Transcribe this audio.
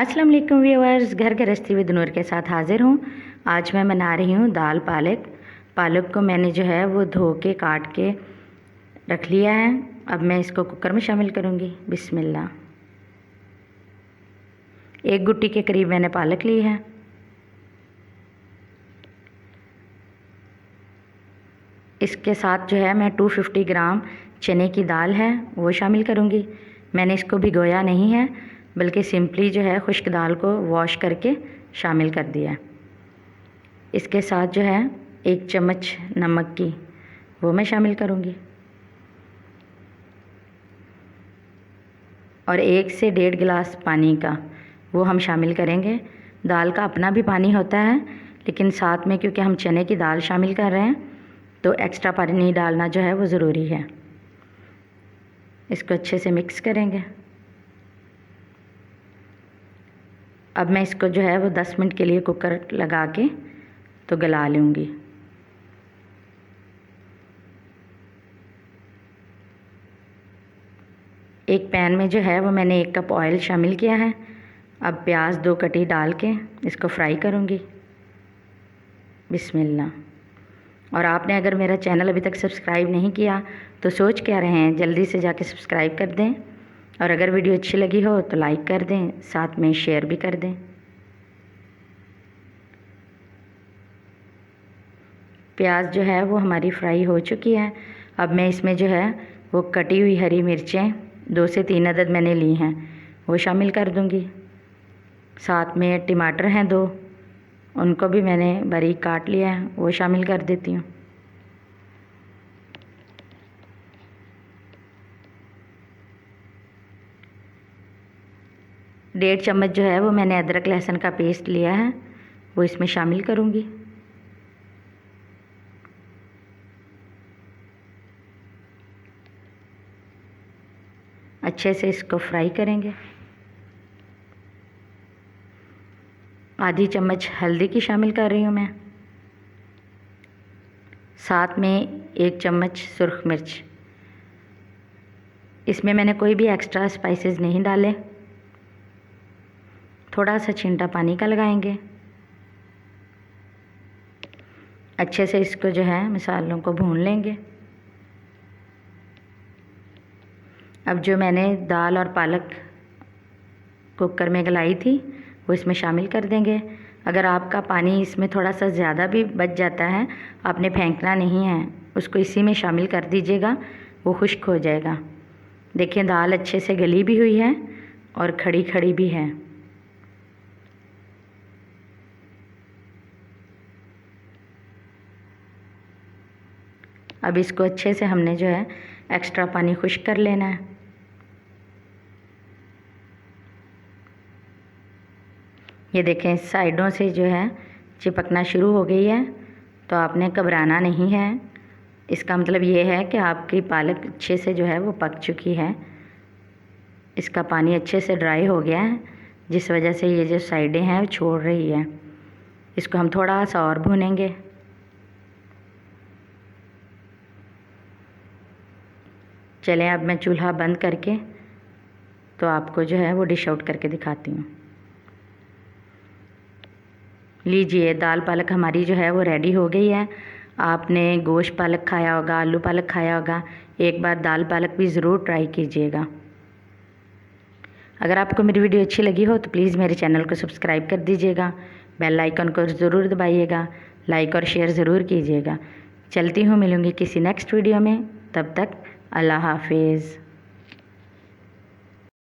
अस्सलाम वालेकुम व्यूअर्स, घर गृहस्थी विद नूर के साथ हाज़िर हूँ। आज मैं बना रही हूँ दाल पालक। पालक को मैंने जो है वो धो के काट के रख लिया है। अब मैं इसको कुकर में शामिल करूँगी। बिस्मिल्लाह। एक गुट्टी के करीब मैंने पालक ली है। इसके साथ जो है मैं 250 ग्राम चने की दाल है वो शामिल करूँगी। मैंने इसको भिगोया नहीं है, बल्कि सिंपली जो है खुश्क दाल को वॉश करके शामिल कर दिया। इसके साथ जो है 1 चम्मच नमक की वो मैं शामिल करूँगी और 1 से 1.5 गिलास पानी का वो हम शामिल करेंगे। दाल का अपना भी पानी होता है, लेकिन साथ में क्योंकि हम चने की दाल शामिल कर रहे हैं तो एक्स्ट्रा पानी डालना जो है वो ज़रूरी है। इसको अच्छे से मिक्स करेंगे। अब मैं इसको जो है वो 10 मिनट के लिए कुकर लगा के तो गला लूँगी। एक पैन में जो है वो मैंने 1 कप ऑयल शामिल किया है। अब प्याज 2 कटी डाल के इसको फ्राई करूँगी। बिस्मिल्लाह। और आपने अगर मेरा चैनल अभी तक सब्सक्राइब नहीं किया तो सोच क्या रहे हैं, जल्दी से जाके सब्सक्राइब कर दें। और अगर वीडियो अच्छी लगी हो तो लाइक कर दें, साथ में शेयर भी कर दें। प्याज जो है वो हमारी फ्राई हो चुकी है। अब मैं इसमें जो है वो कटी हुई हरी मिर्चें 2 से 3 अदद मैंने ली हैं वो शामिल कर दूंगी। साथ में टमाटर हैं 2, उनको भी मैंने बारीक काट लिया है, वो शामिल कर देती हूँ। डेढ़ चम्मच जो है वो मैंने अदरक लहसुन का पेस्ट लिया है, वो इसमें शामिल करूँगी। अच्छे से इसको फ्राई करेंगे। आधी चम्मच हल्दी की शामिल कर रही हूँ मैं। साथ में 1 चम्मच सुर्ख मिर्च। इसमें मैंने कोई भी एक्स्ट्रा स्पाइसेस नहीं डाले। थोड़ा सा छींटा पानी का लगाएंगे। अच्छे से इसको जो है मसालों को भून लेंगे। अब जो मैंने दाल और पालक कुकर में गलाई थी वो इसमें शामिल कर देंगे। अगर आपका पानी इसमें थोड़ा सा ज़्यादा भी बच जाता है, आपने फेंकना नहीं है, उसको इसी में शामिल कर दीजिएगा, वो खुश्क हो जाएगा। देखिए दाल अच्छे से गली भी हुई है और खड़ी खड़ी भी है। अब इसको अच्छे से हमने जो है एक्स्ट्रा पानी खुश्क कर लेना है। ये देखें साइडों से जो है चिपकना शुरू हो गई है, तो आपने घबराना नहीं है। इसका मतलब ये है कि आपकी पालक अच्छे से जो है वो पक चुकी है। इसका पानी अच्छे से ड्राई हो गया है, जिस वजह से ये जो साइडें हैं वो छोड़ रही है। इसको हम थोड़ा सा और भूनेंगे। चलें अब मैं चूल्हा बंद करके तो आपको जो है वो डिश आउट करके दिखाती हूँ। लीजिए दाल पालक हमारी जो है वो रेडी हो गई है। आपने गोश्त पालक खाया होगा, आलू पालक खाया होगा, एक बार दाल पालक भी ज़रूर ट्राई कीजिएगा। अगर आपको मेरी वीडियो अच्छी लगी हो तो प्लीज़ मेरे चैनल को सब्सक्राइब कर दीजिएगा, बेल आइकन को ज़रूर दबाइएगा, लाइक और शेयर ज़रूर कीजिएगा। चलती हूँ, मिलूँगी किसी नेक्स्ट वीडियो में। तब तक अल्लाह हाफिज़।